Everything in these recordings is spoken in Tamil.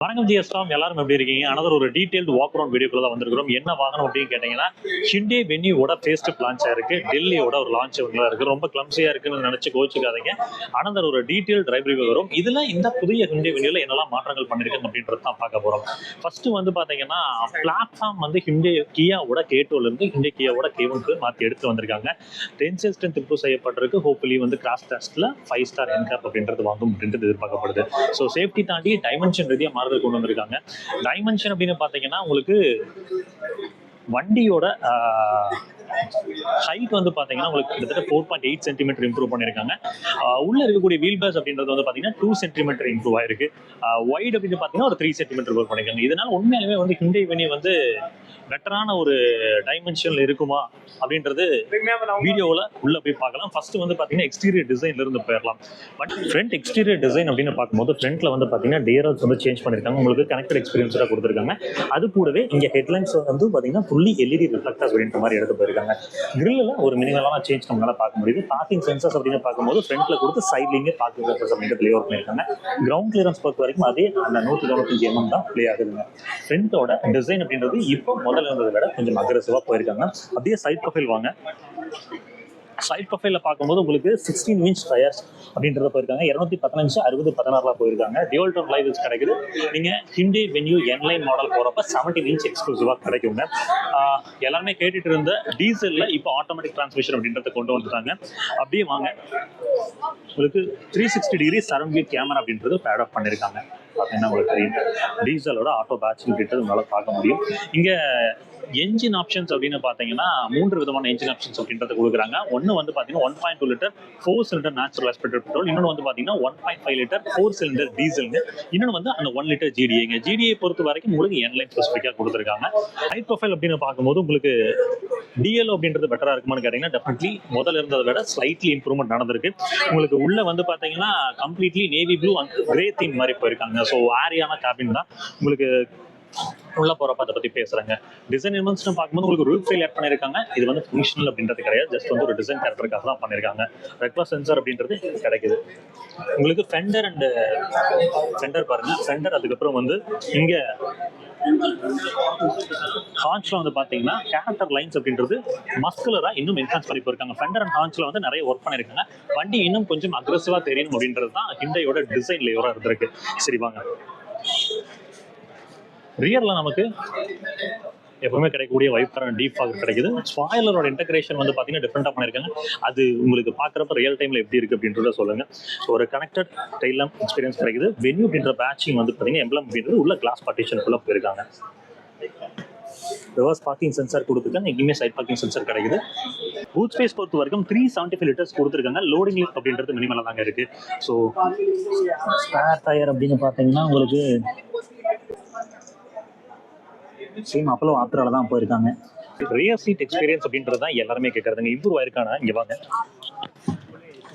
வணக்கம் ஜிஎஸ்டாம், எல்லாரும் எப்படி இருக்கீங்க? அனதர் ஒரு டீடைல்டு வாக் அரவுண்ட் வீடியோக்குள்ள தான் வந்திருக்கிறோம். என்ன வாகனம் அப்படின்னு கேட்டீங்கன்னா, ஹிண்டே வென்யூவோட ஃபேஸ்ட் லான்ச் ஆயிருக்கு. டெல்லியோட ஒரு லான்ச் இருக்கு. ரொம்ப கிளம்சியா இருக்குன்னு நினைச்சு கோச்சுக்காதீங்க. அனதர் ஒரு டீடைல் டிரைவ் ரிவ்யூ வரும். இதுல இந்த புதிய ஹிண்டே வென்யூல என்னெல்லாம் மாற்றங்கள் பண்ணிருக்காங்க அப்படின்றது தான் பார்க்க போறோம். ஃபர்ஸ்ட் வந்து பாத்தீங்கன்னா, பிளாட்ஃபார்ம் வந்து ஹிண்டே கியாவோட K2ல இருந்து ஹிண்டே கியாவோட K1க்கு மாற்றி எடுத்து வந்திருக்காங்க. டென்சைல் ஸ்ட்ரென்த் இம்ப்ரூவ் செய்யப்பட்டிருக்கு. ஹோப்ஃபுல்லி வந்து கிராஷ் டெஸ்ட்ல 5 ஸ்டார் என்கேப் அப்படின்றது வாங்கும் அப்படின்றது எதிர்பார்க்கப்படுது. ஸோ சேஃப்டி தாண்டி டைமென்ஷன் ரீதியாக மாறுதல் கொண்டு வந்திருக்காங்க. டைமென்ஷன் அப்படின்னு பாத்தீங்கன்னா, உங்களுக்கு வண்டியோட ஹைட் வந்து பாத்தீங்கன்னா உங்களுக்கு கிட்டத்தட்ட 4.8 சென்டிமீட்டர் இம்ப்ரூவ் பண்ணிருக்காங்க. உள்ள இருக்கக்கூடிய வீல் பேஸ் அப்படின்றது வந்து பாத்தீங்கன்னா 2 சென்டிமீட்டர் இம்ப்ரூவ் ஆயிருக்கு. வைட் அப்படின்னு பாத்தீங்கன்னா ஒரு 3 சென்டிமீட்டர் ஒர்க் பண்ணிருக்காங்க. இதனால உண்மையாலுமே வந்து ஹிண்டே வென்யூ வந்து பெட்டரான ஒரு டைமென்ஷன்ல இருக்குமா அப்படின்றது வீடியோவில் உள்ள போய் பார்க்கலாம். ஃபர்ஸ்ட் வந்து பாத்தீங்கன்னா எக்ஸ்டீரியர் டிசைன்ல இருந்து போயிடலாம். பட் ஃப்ரண்ட் எக்ஸ்டீரியர் டிசைன் அப்படின்னு பார்க்கும்போது ஃப்ரண்ட்ல வந்து பாத்தீங்கன்னா டிஆர்எல்ஸ் வந்து சேஞ்ச் பண்ணிருக்காங்க. உங்களுக்கு கனெக்டட் எக்ஸ்பீரியன்ஸாக கொடுத்துருக்காங்க. அது கூடவே இங்க ஹெட்லைன்ஸ் வந்து பாத்தீங்கன்னா ஃபுல்லி எல்இடி ரிஃப்ளெக்டர்ஸ் அப்படின்ற மாதிரி எடுத்து போயிருக்காங்க. கிரில்ல ஒரு மினிமலான சேஞ்ச் நம்மளால பார்க்க முடியுது. பார்க்கிங் சென்சர்ஸ் அப்படின்னு பார்க்கும்போது ஃப்ரண்ட்ல கொடுத்து சைட்லிங்கே பார்க்கிங் சென்சர்ஸ் அப்படின்றது ப்ளே ஒர்க் பண்ணிருக்காங்க. கிரவுண்ட் கிளியரன்ஸ் பொறுத்த வரைக்கும் அதே அந்த 195 mm தான் ப்ளே ஆகுதுங்க. ஃப்ரண்டோட டிசைன் அப்படின்றது இப்போ முதல்ல இருந்ததை விட கொஞ்சம் அக்ரெசிவா போயிருக்காங்க. அப்படியே சைட் ப்ரொஃபைல் வாங்க. சைட் ப்ரொஃபைல பார்க்கும்போது உங்களுக்கு 16 இன்ச் டயர்ஸ் அப்படின்றத போயிருக்காங்க. 215 60 16 போயிருக்காங்க. டியூவல் டோன் லைவ் கிடைக்குது. நீங்க ஹிண்டே வென்யூ என்லைன் மாடல் போறப்ப 17 இன்ச் எக்ஸ்க்ளூசிவா கிடைக்குங்க. எல்லாருமே கேட்டுட்டு இருந்த டீசல்ல இப்போ ஆட்டோமேட்டிக் டிரான்ஸ்மிஷன் அப்படின்றத கொண்டு வந்துட்டாங்க. அப்படியே வாங்க, உங்களுக்கு 360 டிகிரி சரௌண்ட் வியூ கேமரா அப்படின்றது பேட் ஆஃப் பண்ணிருக்காங்க. பார்த்தீங்கன்னா உங்களுக்கு தெரியும் டீசலோட ஆட்டோ பேட்ச் அப்படின்றது உங்களால பார்க்க முடியும். இங்க என்ஜின் ஆப்ஷன்ஸ் அப்படின்னு பார்த்தீங்கன்னா 3 விதமான என்ஜின் ஆப்ஷன்ஸ் அப்படின்றத கொடுக்குறாங்க. ஒன்று வந்து பார்த்தீங்கன்னா 1.2 litre 4 cylinder natural aspirated petrol, இன்னொன்று வந்து பார்த்தீங்கன்னா 1.5 லிட்டர் 4 சிலிண்டர் டீசல்னு, இன்னொன்று வந்து அந்த 1 லிட்டர் ஜிடிஏங்க. ஜிடிஏ பொறுத்த வரைக்கும் உங்களுக்கு என்லைன் ஸ்பெசிஃபிக்காக கொடுத்துருக்காங்க. ஹைட் ப்ரொஃபைல் அப்படின்னு பார்க்கும்போது உங்களுக்கு டிஎல்ஓ அப்படின்றது பெட்டரா இருக்குமான்னு கேட்டீங்கன்னா டெஃபினெட்லி முதல்ல இருந்ததை விட ஸ்லைட்லி இம்ப்ரூவ்மெண்ட் நடந்திருக்கு. உங்களுக்கு உள்ள வந்து பார்த்தீங்கன்னா completely navy blue and grey theme மாதிரி போயிருக்காங்க. ஸோ ஏரியான கேபின் தான் உங்களுக்கு உள்ள போறப்ப அதை பத்தி பேசுறாங்க. டிசைன் எலிமெண்ட்ஸ் பார்க்கும்போது உங்களுக்கு ரூஃப் ரைல் ஆட் பண்ணிருக்காங்க. இது வந்து ஃபங்க்ஷனல் அப்படின்றது கிடையாது, ஜஸ்ட் வந்து ஒரு டிசைன் கேரக்டருக்காக தான் பண்ணிருக்காங்க. ரெக்வஸ்ட் சென்சார் அப்படின்றது கிடைக்குது. உங்களுக்கு ஃபெண்டர் அண்ட் ஃபெண்டர் பாருங்க, ஃபெண்டர் அதுக்கப்புறம் வந்து இங்க ஹான்ச்ல வந்து பாத்தீங்கன்னா கேரக்டர் லைன்ஸ் அப்படின்றது மஸ்குலரா இன்னும் என்ஹான்ஸ் பண்ணி போயிருக்காங்க. ஃபெண்டர் அண்ட் ஹான்ச்ல வந்து நிறைய ஒர்க் பண்ணிருக்காங்க. வண்டி இன்னும் கொஞ்சம் அக்ரெசிவா தெரியணும் அப்படின்றது தான் ஹிண்டையோட டிசைன் லேயரா இருந்திருக்கு. சரி வாங்க, ரியர்ல நமக்கு எப்பவுமே கிடைக்கக்கூடிய வைப்பர் அண்ட் டீப் ஃபாக் கிடைக்குது. ஸ்பாயிலரோட இன்டகிரேஷன் வந்து பார்த்தீங்கன்னா டிஃப்ரெண்டாக பண்ணியிருக்காங்க. அது உங்களுக்கு பார்க்குறப்ப ரியல் டைமில் எப்படி இருக்குது அப்படின்றத சொல்லுங்கள். ஸோ ஒரு கனெக்டட் டைல் எக்ஸ்பீரியன்ஸ் கிடைக்குது. வென்யூ அப்படின்ற பேட்சிங் வந்து பார்த்தீங்கன்னா எம்ப்ளம் அப்படின்றது உள்ள கிளாஸ் பார்ட்டிஷனுக்குள்ளே போயிருக்காங்க. ரிவர்ஸ் பார்க்கிங் சென்சார் கொடுத்துருக்காங்க. எங்கேயுமே சைட் பார்க்கிங் சென்சார் கிடைக்குது. பூட் ஸ்பேஸ் பொறுத்த வரைக்கும் 375 லிட்டர்ஸ் கொடுத்துருக்காங்க. லோடிங் லிஃப்ட் அப்படின்றது மினிமலாக தாங்க இருக்குது. ஸோ ஸ்பேர் டயர் அப்படின்னு பார்த்தீங்கன்னா உங்களுக்கு சேம் அப்பளோ ஆத்திரால தான் போயிருக்காங்க. ரியர் சீட் எக்ஸ்பீரியன்ஸ் அப்படின்றது தான் எல்லாருமே கேட்கறதுங்க. இம்ப்ரூவ் ஆயிருக்கானா இங்க வாங்க,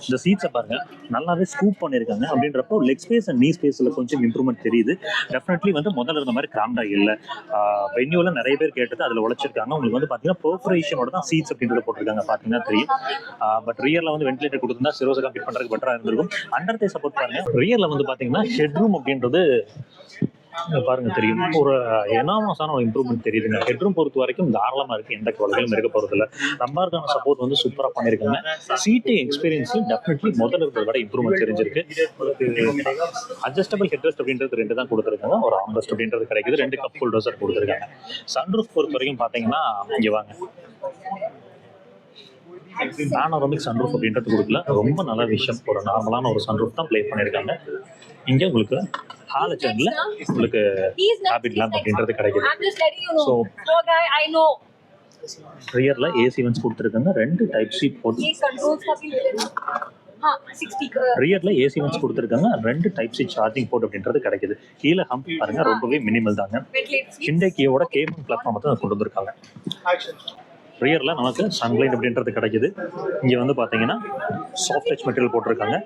இந்த சீட்ஸை பாருங்க, நல்லாவே ஸ்கூப் பண்ணியிருக்காங்க. அப்படின்றப்போ லெக் ஸ்பேஸ் அண்ட் நீ ஸ்பேஸ்ல கொஞ்சம் இம்ப்ரூவ்மெண்ட் தெரியுது. டெஃபினெட்லி வந்து முதல்ல இருந்த மாதிரி கிராம்டா இல்லை. வென்யூல நிறைய பேர் கேட்டது அதில் உழைச்சிருக்காங்க. உங்களுக்கு வந்து பார்த்தீங்கன்னா பெர்ஃபரேஷனோட தான் சீட்ஸ் அப்படின்றத போட்டிருக்காங்க, பார்த்தீங்கன்னா தெரியும். பட் ரியர்ல வந்து வென்டிலேட்டர் கொடுத்துருந்தா சிரோஸை கம்ப்ளீட் பண்றதுக்கு பெட்டரா இருந்திருக்கும். அண்டர் தே சப்போர்ட் பாருங்க. ரியர்ல வந்து பார்த்தீங்கன்னா ஹெட்ரூம் அப்படின்றது பாருங்க தெரியும், ஒரு எனாமஸான ஒரு இம்ப்ரூவ்மெண்ட் தெரியுதுங்க. ஹெட்ரூம் பொறுத்த வரைக்கும் தாராளமா இருக்கு, எந்த குழந்தைகளும் இருக்க போறது இல்லை. நம்பருக்கான சப்போர்ட் வந்து சூப்பரா பண்ணிருக்காங்க. சீட்டிங் எக்ஸ்பீரியன்ஸ் டெஃபினெட்லி முதல்ல இருந்ததை விட இம்ப்ரூவ்மெண்ட் தெரிஞ்சிருக்கு. அட்ஜஸ்டபிள் ஹெட்ரெஸ்ட் அப்படின்றது 2 தான் கொடுத்துருக்காங்க. ஒரு ஆர்ம்ரெஸ்ட் அப்படின்றது கிடைக்குது. 2 கப் ஹோல்டர்ஸ் கொடுத்துருக்காங்க. சன்ரூஃப் பொறுத்த வரைக்கும் பாத்தீங்கன்னா இங்க வாங்க, பேனோரமிக் சன்ரூஃப் அப்படின்றது கொடுக்கல. ரொம்ப நல்ல விஷயம். ஒரு நார்மலான ஒரு சன்ரூஃப் தான் ப்ளே பண்ணியிருக்காங்க. இங்க உங்களுக்கு ஹாலஜன்ல உங்களுக்கு ஹேபிட் லேம்ப் அப்படின்றது கிடைக்குது. ஸோ ரியர்ல ஏசி வென்ட்ஸ் கொடுத்துருக்காங்க. 2 டைப் சி போர்ட். ரியர்ல ஏசி வென்ட்ஸ் கொடுத்துருக்காங்க. 2 டைப் சி சார்ஜிங் போர்ட் அப்படின்றது கிடைக்குது. கீழே ஹம்ப் பாருங்க, ரொம்பவே மினிமல் தாங்க. ஹிண்டே கியாவோட K1 பிளாட்ஃபார்ம் தான் கொண்டு வந்திருக்காங்க. ரியர்ல நமக்கு சன்லைட் அப்படின்றது கிடைக்குது. இங்க வந்து பாத்தீங்கன்னா சாஃப்ட் டச் மெட்டீரியல் போட்டிருக்காங்க.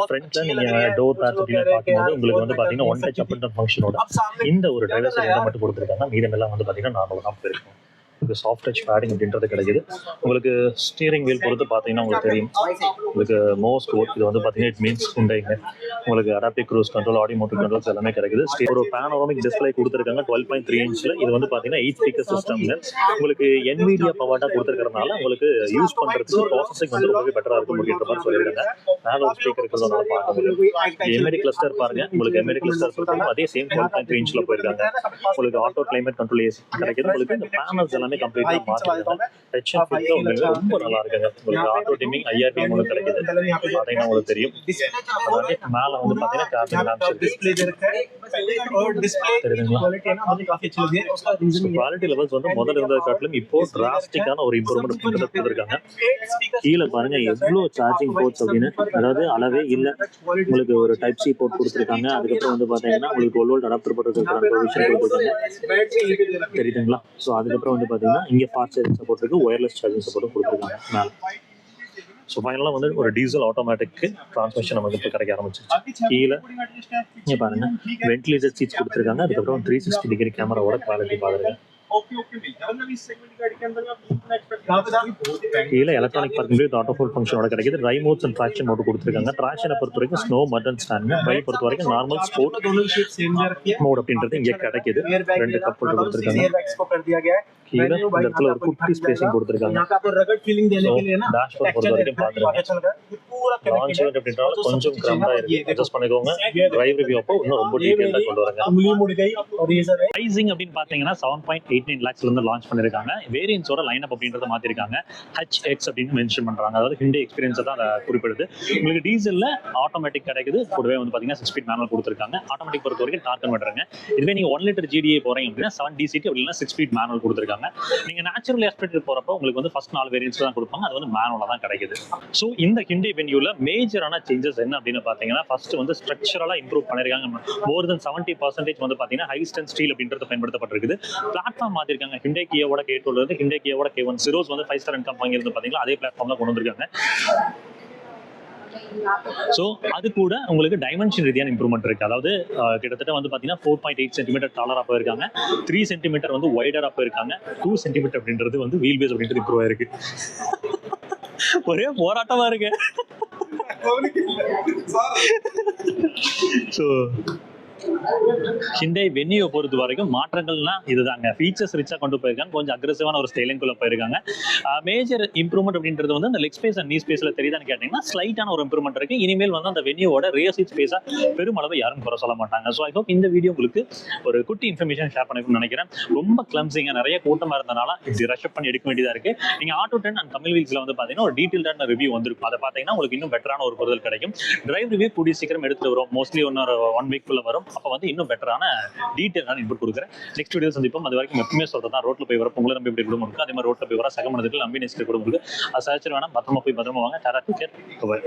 ஃப்ரண்ட்ல நீங்க டோர் பேட்ச் அப்படின்னு பார்க்கும்போது உங்களுக்கு வந்து பாத்தீங்கன்னா one touch up and down ஃபங்க்ஷனோட இந்த ஒரு டிரைவர் சைடு மட்டும் கொடுத்துருக்காங்க. மீதம் எல்லாம் வந்து பாத்தீங்கன்னா நார்மலா தான் போயிருக்கும். உங்களுக்கு சாஃப்ட் டச் பேடிங் அப்படின்றது கிடைக்குது. உங்களுக்கு ஸ்டீரிங் வீல் பொறுத்து பார்த்தீங்கன்னா உங்களுக்கு தெரியும். உங்களுக்கு மோஸ்ட் இது வந்து பார்த்தீங்கன்னா இட் மீன்ஸ் ஹுண்டாய்ங்க. உங்களுக்கு adaptive cruise control, automotive controls எல்லாமே கிடைக்குது. ஒரு பேனோராமிக் டிஸ்பிளே கொடுத்துருக்காங்க 12.3 இன்ச்சில். இது வந்து பார்த்தீங்கன்னா 8 ஸ்பீக்கர் சிஸ்டம்ங்க. உங்களுக்கு NVIDIA பவர்டாக கொடுத்துருக்கறதுனால உங்களுக்கு யூஸ் பண்ணுறதுக்கு ப்ராசஸிங் வந்து ரொம்பவே பெட்டராக இருக்கும் அப்படின்ற மாதிரி சொல்லியிருக்காங்க. மேலே ஒரு ஸ்பீக்கர் இருக்கிறதுனால பார்க்க முடியும். எம்ஐடி கிளஸ்டர் பாருங்க. உங்களுக்கு எம்ஐடி கிளஸ்டர் கொடுத்தாங்க அதே சேம் 12.3 இன்ச்சில் போயிருக்காங்க. உங்களுக்கு ஆட்டோ கிளைமேட் கண்ட்ரோல் ஏசி கிடைக்குது. உங்களுக்கு இந்த பேனல்ஸ் எல்லாமே கம்ப்ளீட்டாக மாற்றிருக்காங்க. டச் அண்ட் ஃபீல் உங்களுக்கு ரொம்ப நல்லா இருக்குங்க. உங்களுக்கு ஆட்டோ டிமிங் IRB மோடு கிடைக்குது. பார்த்தீங்கன்னா உங்களுக்கு தெரியும். மேலே வந்து பார்த்தீங்கன்னா சார்ஜிங் லேம்ப்ஸ் தெரியுதுங்களா? குவாலிட்டி லெவல்ஸ் வந்து முதல்ல இருந்ததை காட்டிலும் இப்போ டிராஸ்டிக்கான ஒரு இம்ப்ரூவ்மெண்ட் கொடுத்துருக்காங்க. கீழே பாருங்க எவ்வளோ சார்ஜிங் போர்ட்ஸ் அப்படின்னு, அதாவது அளவே இல்லை. உங்களுக்கு ஒரு டைப் சி போர்ட் கொடுத்துருக்காங்க. அதுக்கப்புறம் வந்து பார்த்தீங்கன்னா உங்களுக்கு 12 வோல்ட் அடாப்டர் போட்டுருக்காங்க, விஷயம் கொடுத்துருக்காங்க தெரியுதுங்களா? ஸோ அதுக்கப்புறம் வந்து பார்த்தீங்கன்னா இங்கே ஃபாஸ்ட் சார்ஜிங் சப்போர்ட் இருக்கு, ஒயர்லெஸ் சார்ஜிங் சப்போர்ட்டும் கொடுத்துருக்காங்க மேலே. ஸோ ஃபைனலாக வந்து ஒரு டீசல் ஆட்டோமேட்டிக்கு டிரான்ஸ்மிஷன் நமக்கு இப்போ கிடைக்க ஆரம்பிச்சிருச்சு. கீழே இங்கே பாருங்க வென்டிலேட்டர் சீட்ஸ் கொடுத்துருக்காங்க. அதுக்கப்புறம் 360 டிகிரி கேமராவோட குவாலிட்டி பாருங்க. கீழே electronic parking with auto full ஃபங்க்ஷனோட கிடைக்குது. Drive modes and traction mode கொடுத்துருக்காங்க. ட்ராக்ஷனை பொறுத்த வரைக்கும் ஸ்னோ, மட் அண்ட் ஸ்டாண்ட். ட்ரை பொறுத்த வரைக்கும் நார்மல் ஸ்போர்ட் மோட் அப்படின்றது இங்கே கிடைக்குது. 2 கப் கொடுத்துருக்காங்க. கீழே இந்த இடத்துல ஒரு குட்டி ஸ்பேசிங் கொடுத்துருக்காங்க. டேஷ்போர்ட் பொறுத்த வரைக்கும் பார்த்துருக்காங்க. லான்ச் ஈவென்ட் அப்படின்றால கொஞ்சம் கிராம்டாக இருக்கு, அட்ஜஸ்ட் பண்ணிக்கோங்க. டிரைவ் ரிவ்யூ அப்போ இன்னும் ரொம்ப டீடைல்டாக கொண்டு வராங்க. ப்ரைசிங் அப்படின்னு பார்த்தீங்கன்னா 7.89 lakhs இருந்து லான்ச் பண்ணிருக்காங்க. வேரியன்ஸோட லைனப் அப்படின்றத மாத்திருக்காங்க. HX அப்படின்னு மென்ஷன் பண்றாங்க. அதாவது ஹிண்டே எக்ஸ்பீரியன்ஸை தான் அதை குறிப்பிடுது. உங்களுக்கு டீசல்ல ஆட்டோமேட்டிக் கிடைக்குது. கூடவே வந்து பார்த்தீங்கன்னா 6 ஸ்பீட் மேனுவல் கொடுத்துருக்காங்க. ஆட்டோமேட்டிக் பொறுத்த வரைக்கும் டார்க் கன்வெர்ட்டருங்க. இதுவே நீங்க 1 லிட்டர் GDA போறீங்க அப்படின்னா 7 DCT அப்படின்னா 6 ஸ்பீட் மேனுவல் கொடுத்துருக்காங்க. நீங்க நேச்சுரல் ஆஸ்பெக்ட் போறப்போ உங்களுக்கு வந்து ஃபர்ஸ்ட் 4 வேரியன்ஸ் தான் கொடுப்பாங்க. அது வந்து மேனுவலா தான் கிடைக்குது. ஸோ இந்த ஹிண்டே வென்யூல மேஜரான சேஞ்சஸ் என்ன அப்படின்னு பார்த்தீங்கன்னா ஃபர்ஸ்ட் வந்து ஸ்ட்ரக்சரலா இம்ப்ரூவ் பண்ணிருக்காங்க. மோர் தென் 70% வந்து பார்த்தீங்கன்னா ஹை ஸ்ட்ரென்த் ஸ்டீல் அப்படின்றது பயன்படுத்தப்பட்டிருக்குது. பிளாட்ஃபார்ம் மாத்திருக்காங்க. ஹிண்டே கியாவோட K2 இருந்து ஹிண்டே கியாவோட K1 சிரோஸ் வந்து 5 ஸ்டார் இன்கம் வாங்கியிருந்து பார்த்தீங்கன்னா அதே பிளாட்ஃபார்ம்ல கொண்டு வந்திருக்காங்க. ஸோ அது கூட உங்களுக்கு டைமென்ஷன் ரீதியான இம்ப்ரூவ்மெண்ட் இருக்கு. அதாவது கிட்டத்தட்ட வந்து பார்த்தீங்கன்னா 4.8 சென்டிமீட்டர் டாலராக போயிருக்காங்க, 3 சென்டிமீட்டர் வந்து ஒய்டராக போயிருக்காங்க, 2 சென்டிமீட்டர் அப்படின்றது வந்து வீல் பேஸ் அப்படின்றது இம்ப்ரூவ் ஆயிருக்கு. ஒரே போராட்டமா இருக்கு. ஸோ ஹிண்டே வென்யூ பொறுத்த வரைக்கும் மாற்றங்கள்னா இதுதாங்க. ஃபீச்சர்ஸ் ரிச்சா கொண்டு போயிருக்காங்க. கொஞ்சம் அக்ரெசிவான ஒரு ஸ்டைலிங்குள்ள போயிருக்காங்க. மேஜர் இம்ப்ரூவ்மெண்ட் அப்படின்றது வந்து அந்த லெக் ஸ்பேஸ் அண்ட் நீ ஸ்பேஸ்ல தெரியுதான்னு கேட்டீங்கன்னா ஸ்லைட்டான ஒரு இம்ப்ரூவ்மெண்ட் இருக்கு. இனிமேல் வந்து அந்த வென்யூவோட ரியர் சீட் ஸ்பேஸா பெருமளவு யாரும் குறை சொல்ல மாட்டாங்க. ஸோ ஐ ஹோப் இந்த வீடியோ உங்களுக்கு ஒரு குட்டி இன்ஃபர்மேஷன் ஷேர் பண்ணிக்கணும்னு நினைக்கிறேன். ரொம்ப கிளம்சிங்க, நிறைய கூட்டமா இருந்தனால இப்படி ரஷ் பண்ணி எடுக்க வேண்டியதா இருக்கு. நீங்க ஆட்டோ 10 அண்ட் தமிழ் வீல்ஸ்ல வந்து பாத்தீங்கன்னா ஒரு டீடைல்டான ரிவ்யூ வந்திருக்கும். அதை பாத்தீங்கன்னா உங்களுக்கு இன்னும் பெட்டரான ஒரு பொருள் கிடைக்கும். டிரைவ் ரிவ்யூ கூடிய சீக்கிரம் எடுத்துட்டு வரும். மோஸ்ட்லி இன்னொரு 1 வீக்குள்ள வரும். அப்போ வந்து இன்னும் பெட்டரான டீடைலான இன்புட் கொடுக்குறேன். நெக்ஸ்ட் வீடியோ சந்திப்போம். அது வரைக்கும் எப்பவுமே சொல்றதான், ரோட்ல போய் வரப்போ உங்களை நம்பி எப்படி குடும்பம் இருக்கு, அதே மாதிரி ரோட்ல போய் வர சக மனதுக்கு நம்பி நெக்ஸ்ட் குடும்பம் இருக்கு. அது சர்ச்சர் வேணாம், பத்திரமா போய் பத்திரமா வாங்க. Tata, take care, by.